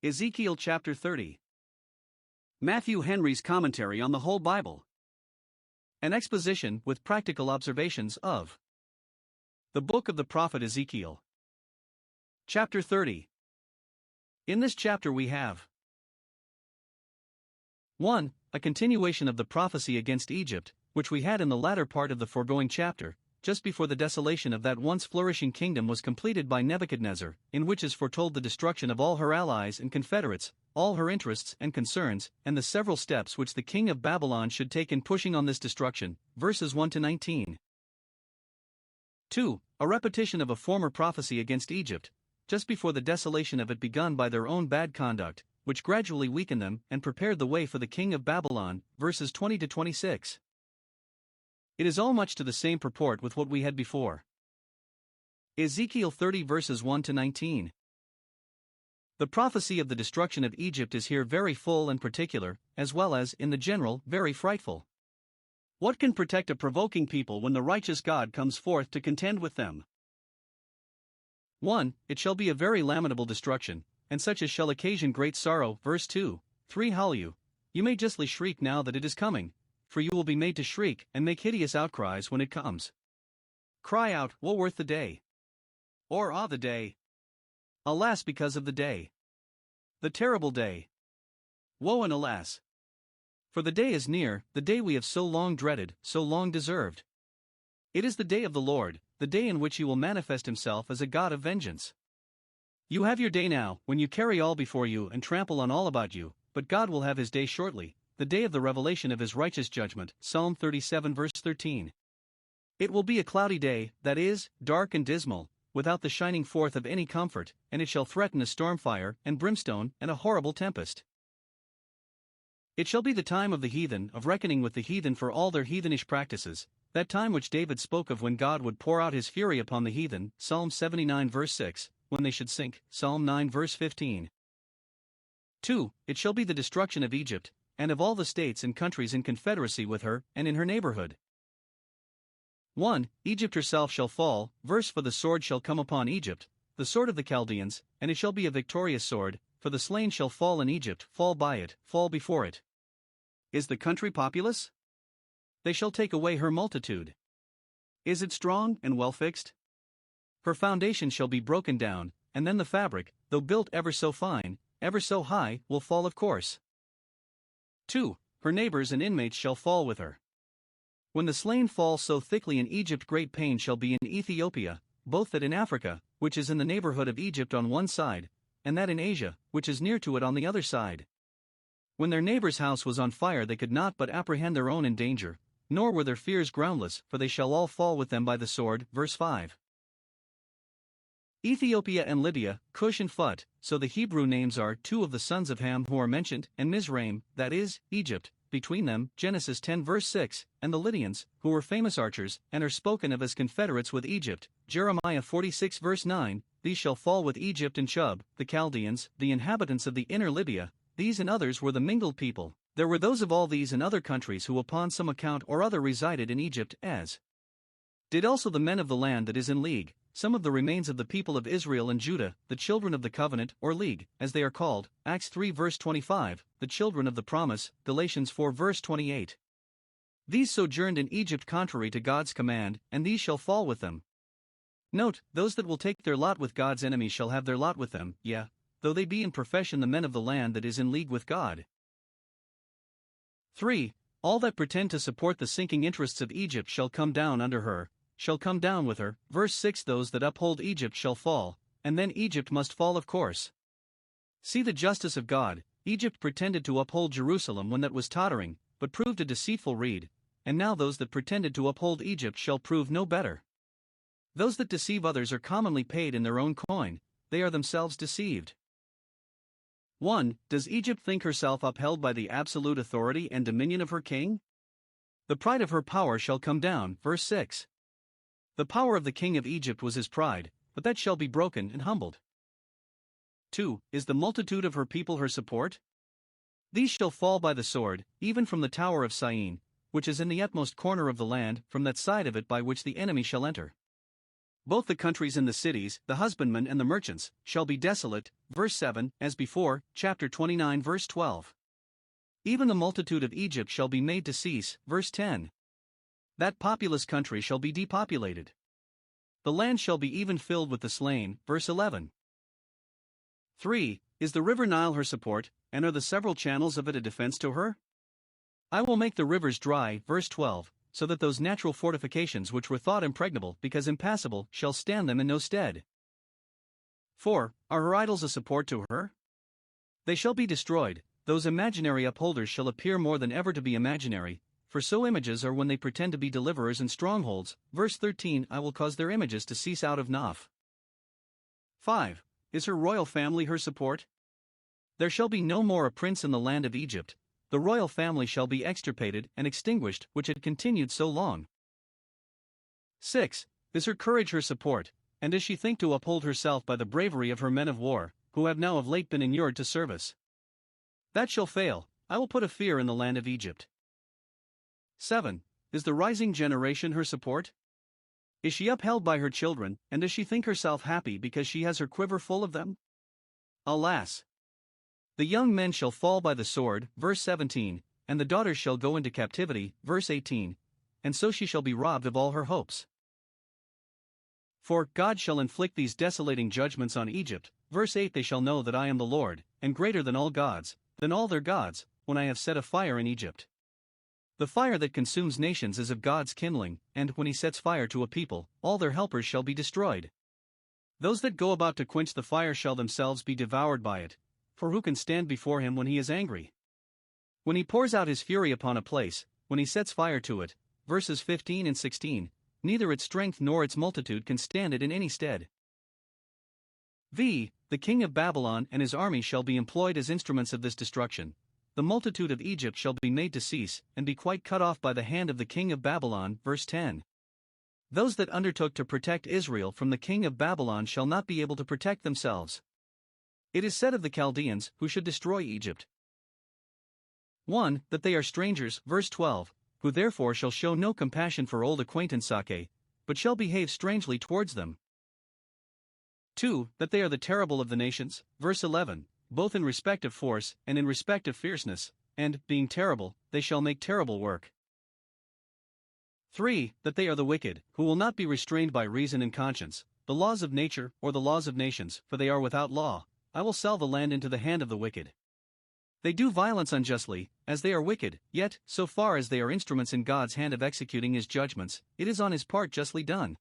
Ezekiel chapter 30. Matthew Henry's Commentary on the Whole Bible. An exposition with practical observations of the book of the prophet Ezekiel. Chapter 30. In this chapter we have 1. A continuation of the prophecy against Egypt, which we had in the latter part of the foregoing chapter, just before the desolation of that once flourishing kingdom was completed by Nebuchadnezzar, in which is foretold the destruction of all her allies and confederates, all her interests and concerns, and the several steps which the king of Babylon should take in pushing on this destruction, verses 1 to 19. 2. A repetition of a former prophecy against Egypt, just before the desolation of it begun by their own bad conduct, which gradually weakened them and prepared the way for the king of Babylon, verses 20 to 26. It is all much to the same purport with what we had before. Ezekiel 30 verses 1 to 19. The prophecy of the destruction of Egypt is here very full and particular, as well as, in the general, very frightful. What can protect a provoking people when the righteous God comes forth to contend with them? 1. It shall be a very lamentable destruction, and such as shall occasion great sorrow. Verse 2. 3. Hallelujah. You may justly shriek now that it is coming, for you will be made to shriek and make hideous outcries when it comes. Cry out, woe worth the day! Or ah the day! Alas because of the day! The terrible day! Woe and alas! For the day is near, the day we have so long dreaded, so long deserved. It is the day of the Lord, the day in which he will manifest himself as a God of vengeance. You have your day now, when you carry all before you and trample on all about you, but God will have his day shortly, the day of the revelation of his righteous judgment. Psalm 37 verse 13. It will be a cloudy day, that is, dark and dismal, without the shining forth of any comfort, and it shall threaten a storm fire and brimstone and a horrible tempest. It shall be the time of the heathen, of reckoning with the heathen for all their heathenish practices, that time which David spoke of when God would pour out his fury upon the heathen. Psalm 79 verse 6, when they should sink. Psalm 9 verse 15. 2. It shall be the destruction of Egypt, and of all the states and countries in confederacy with her, and in her neighborhood. 1. Egypt herself shall fall, verse for the sword shall come upon Egypt, the sword of the Chaldeans, and it shall be a victorious sword, for the slain shall fall in Egypt, fall by it, fall before it. Is the country populous? They shall take away her multitude. Is it strong and well fixed? Her foundation shall be broken down, and then the fabric, though built ever so fine, ever so high, will fall of course. 2. Her neighbors and inmates shall fall with her. When the slain fall so thickly in Egypt, great pain shall be in Ethiopia, both that in Africa, which is in the neighborhood of Egypt on one side, and that in Asia, which is near to it on the other side. When their neighbor's house was on fire, they could not but apprehend their own in danger, nor were their fears groundless, for they shall all fall with them by the sword. Verse 5. Ethiopia and Libya, Cush and Phut, so the Hebrew names are two of the sons of Ham who are mentioned, and Mizraim, that is, Egypt, between them, Genesis 10 verse 6, and the Lydians, who were famous archers, and are spoken of as confederates with Egypt, Jeremiah 46 verse 9, these shall fall with Egypt and Chub, the Chaldeans, the inhabitants of the inner Libya. These and others were the mingled people. There were those of all these and other countries who upon some account or other resided in Egypt, as did also the men of the land that is in league, some of the remains of the people of Israel and Judah, the children of the covenant, or league, as they are called, Acts 3 verse 25, the children of the promise, Galatians 4 verse 28. These sojourned in Egypt contrary to God's command, and these shall fall with them. Note, those that will take their lot with God's enemies shall have their lot with them, yea, though they be in profession the men of the land that is in league with God. 3. All that pretend to support the sinking interests of Egypt shall come down under her, shall come down with her. Verse 6. Those that uphold Egypt shall fall, and then Egypt must fall of course. See the justice of God. Egypt pretended to uphold Jerusalem when that was tottering, but proved a deceitful reed, and now those that pretended to uphold Egypt shall prove no better. Those that deceive others are commonly paid in their own coin, they are themselves deceived. 1. Does Egypt think herself upheld by the absolute authority and dominion of her king? The pride of her power shall come down. Verse 6. The power of the king of Egypt was his pride, but that shall be broken and humbled. 2. Is the multitude of her people her support? These shall fall by the sword, even from the tower of Syene, which is in the utmost corner of the land, from that side of it by which the enemy shall enter. Both the countries and the cities, the husbandmen and the merchants, shall be desolate, verse 7, as before, chapter 29 verse 12. Even the multitude of Egypt shall be made to cease, verse 10. That populous country shall be depopulated. The land shall be even filled with the slain, verse 11. 3. Is the river Nile her support, and are the several channels of it a defense to her? I will make the rivers dry, verse 12, so that those natural fortifications which were thought impregnable because impassable shall stand them in no stead. 4. Are her idols a support to her? They shall be destroyed, those imaginary upholders shall appear more than ever to be imaginary, for so images are when they pretend to be deliverers and strongholds, verse 13. I will cause their images to cease out of Noph. 5. Is her royal family her support? There shall be no more a prince in the land of Egypt, the royal family shall be extirpated and extinguished which had continued so long. 6. Is her courage her support, and does she think to uphold herself by the bravery of her men of war, who have now of late been inured to service? That shall fail, I will put a fear in the land of Egypt. 7. Is the rising generation her support? Is she upheld by her children, and does she think herself happy because she has her quiver full of them? Alas! The young men shall fall by the sword, verse 17, and the daughters shall go into captivity, verse 18, and so she shall be robbed of all her hopes. For God shall inflict these desolating judgments on Egypt, verse 8. They shall know that I am the Lord, and greater than all gods, than all their gods, when I have set a fire in Egypt. The fire that consumes nations is of God's kindling, and when he sets fire to a people, all their helpers shall be destroyed. Those that go about to quench the fire shall themselves be devoured by it, for who can stand before him when he is angry? When he pours out his fury upon a place, when he sets fire to it, verses 15 and 16, neither its strength nor its multitude can stand it in any stead. The king of Babylon and his army shall be employed as instruments of this destruction. The multitude of Egypt shall be made to cease, and be quite cut off by the hand of the king of Babylon, verse 10. Those that undertook to protect Israel from the king of Babylon shall not be able to protect themselves. It is said of the Chaldeans, who should destroy Egypt. 1. That they are strangers, verse 12, who therefore shall show no compassion for old acquaintance Sake, but shall behave strangely towards them. 2. That they are the terrible of the nations, verse 11, both in respect of force and in respect of fierceness, and, being terrible, they shall make terrible work. 3. That they are the wicked, who will not be restrained by reason and conscience, the laws of nature or the laws of nations, for they are without law. I will sell the land into the hand of the wicked. They do violence unjustly, as they are wicked, yet, so far as they are instruments in God's hand of executing his judgments, it is on his part justly done.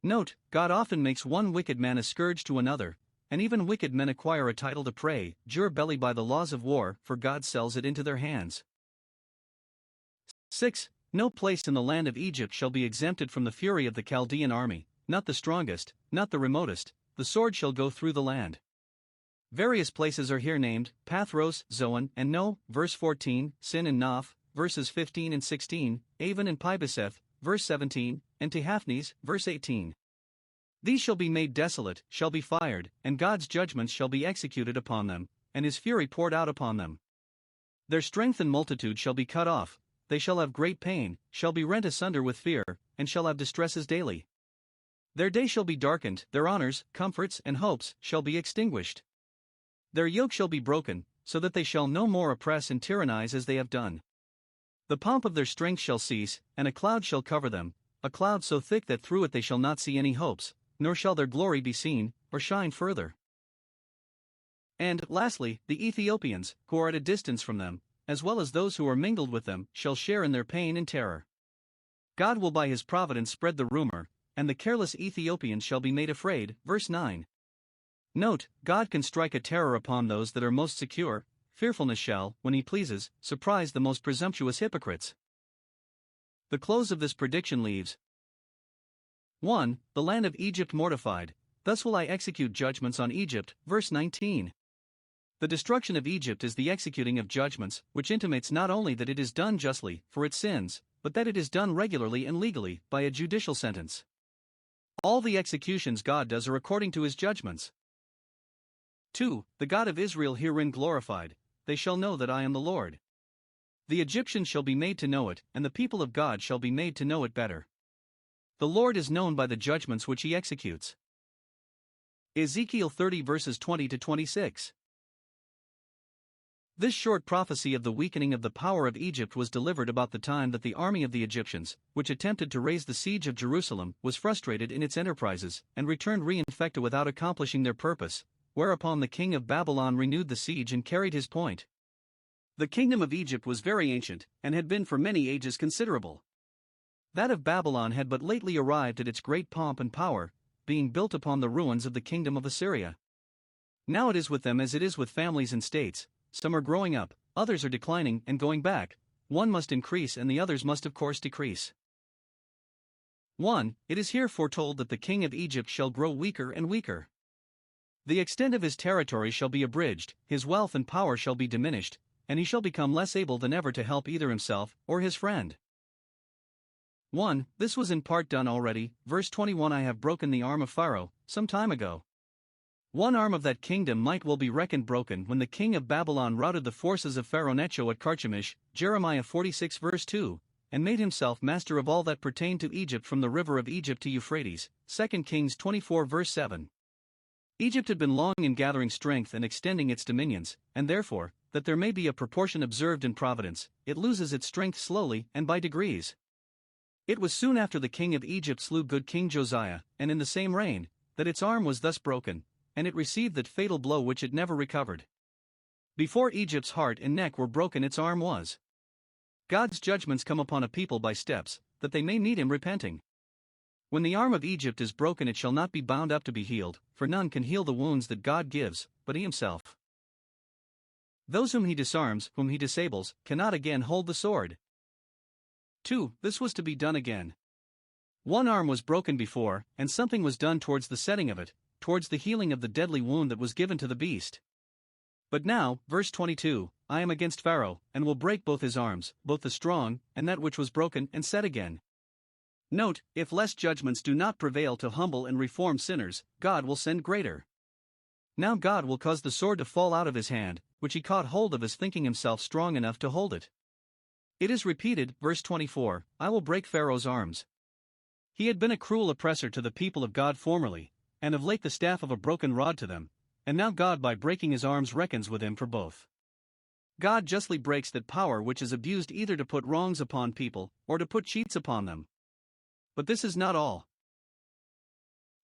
Note, God often makes one wicked man a scourge to another, and even wicked men acquire a title to prey, jure belly by the laws of war, for God sells it into their hands. 6. No place in the land of Egypt shall be exempted from the fury of the Chaldean army, not the strongest, not the remotest, the sword shall go through the land. Various places are here named, Pathros, Zoan, and No, verse 14, Sin and Noph, verses 15 and 16, Avon and Pibeseth, verse 17, and Tehaphnes, verse 18. These shall be made desolate, shall be fired, and God's judgments shall be executed upon them, and his fury poured out upon them. Their strength and multitude shall be cut off, they shall have great pain, shall be rent asunder with fear, and shall have distresses daily. Their day shall be darkened, their honors, comforts, and hopes shall be extinguished. Their yoke shall be broken, so that they shall no more oppress and tyrannize as they have done. The pomp of their strength shall cease, and a cloud shall cover them, a cloud so thick that through it they shall not see any hopes, nor shall their glory be seen, or shine further. And, lastly, the Ethiopians, who are at a distance from them, as well as those who are mingled with them, shall share in their pain and terror. God will by his providence spread the rumor, and the careless Ethiopians shall be made afraid, verse 9. Note, God can strike a terror upon those that are most secure, fearfulness shall, when he pleases, surprise the most presumptuous hypocrites. The close of this prediction leaves 1. The land of Egypt mortified, thus will I execute judgments on Egypt, verse 19. The destruction of Egypt is the executing of judgments, which intimates not only that it is done justly, for its sins, but that it is done regularly and legally, by a judicial sentence. All the executions God does are according to his judgments. 2. The God of Israel herein glorified, they shall know that I am the Lord. The Egyptians shall be made to know it, and the people of God shall be made to know it better. The Lord is known by the judgments which he executes. Ezekiel 30 verses 20 to 26. This short prophecy of the weakening of the power of Egypt was delivered about the time that the army of the Egyptians, which attempted to raise the siege of Jerusalem, was frustrated in its enterprises, and returned reinfected without accomplishing their purpose, whereupon the king of Babylon renewed the siege and carried his point. The kingdom of Egypt was very ancient, and had been for many ages considerable. That of Babylon had but lately arrived at its great pomp and power, being built upon the ruins of the kingdom of Assyria. Now it is with them as it is with families and states. Some are growing up, others are declining and going back. One must increase and the others must of course decrease. 1. It is here foretold that the king of Egypt shall grow weaker and weaker. The extent of his territory shall be abridged, his wealth and power shall be diminished, and he shall become less able than ever to help either himself or his friend. 1. This was in part done already. Verse 21. I have broken the arm of Pharaoh, some time ago. One arm of that kingdom might well be reckoned broken when the king of Babylon routed the forces of Pharaoh Necho at Carchemish, Jeremiah 46 verse 2, and made himself master of all that pertained to Egypt from the river of Egypt to Euphrates, 2 Kings 24 verse 7. Egypt had been long in gathering strength and extending its dominions, and therefore, that there may be a proportion observed in providence, it loses its strength slowly and by degrees. It was soon after the king of Egypt slew good King Josiah, and in the same reign, that its arm was thus broken, and it received that fatal blow which it never recovered. Before Egypt's heart and neck were broken its arm was. God's judgments come upon a people by steps, that they may meet him repenting. When the arm of Egypt is broken it shall not be bound up to be healed, for none can heal the wounds that God gives, but he himself. Those whom he disarms, whom he disables, cannot again hold the sword. 2. This was to be done again. One arm was broken before, and something was done towards the setting of it, towards the healing of the deadly wound that was given to the beast. But now, verse 22, I am against Pharaoh, and will break both his arms, both the strong, and that which was broken and set again. Note, if less judgments do not prevail to humble and reform sinners, God will send greater. Now God will cause the sword to fall out of his hand, which he caught hold of as thinking himself strong enough to hold it. It is repeated, verse 24, I will break Pharaoh's arms. He had been a cruel oppressor to the people of God formerly, and of late the staff of a broken rod to them, and now God by breaking his arms reckons with him for both. God justly breaks that power which is abused either to put wrongs upon people, or to put cheats upon them. But this is not all.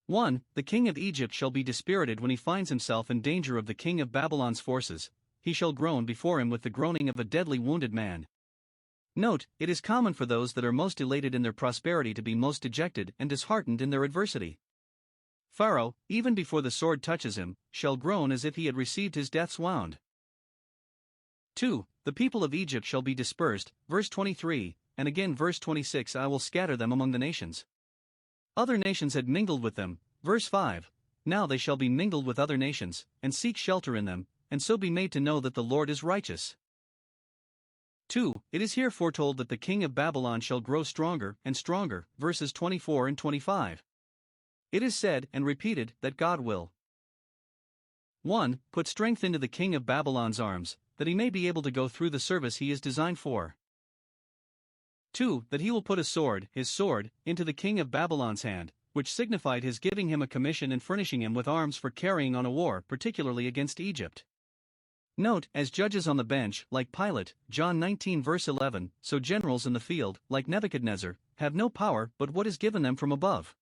1. The king of Egypt shall be dispirited when he finds himself in danger of the king of Babylon's forces, he shall groan before him with the groaning of a deadly wounded man. Note, it is common for those that are most elated in their prosperity to be most dejected and disheartened in their adversity. Pharaoh, even before the sword touches him, shall groan as if he had received his death's wound. 2. The people of Egypt shall be dispersed, verse 23, and again verse 26 I will scatter them among the nations. Other nations had mingled with them, verse 5, now they shall be mingled with other nations, and seek shelter in them, and so be made to know that the Lord is righteous. 2. It is here foretold that the king of Babylon shall grow stronger and stronger, verses 24 and 25. It is said and repeated that God will 1. Put strength into the king of Babylon's arms, that he may be able to go through the service he is designed for. 2. That he will put a sword, his sword, into the king of Babylon's hand, which signified his giving him a commission and furnishing him with arms for carrying on a war, particularly against Egypt. Note, as judges on the bench, like Pilate, John 19 verse 11, so generals in the field, like Nebuchadnezzar, have no power but what is given them from above.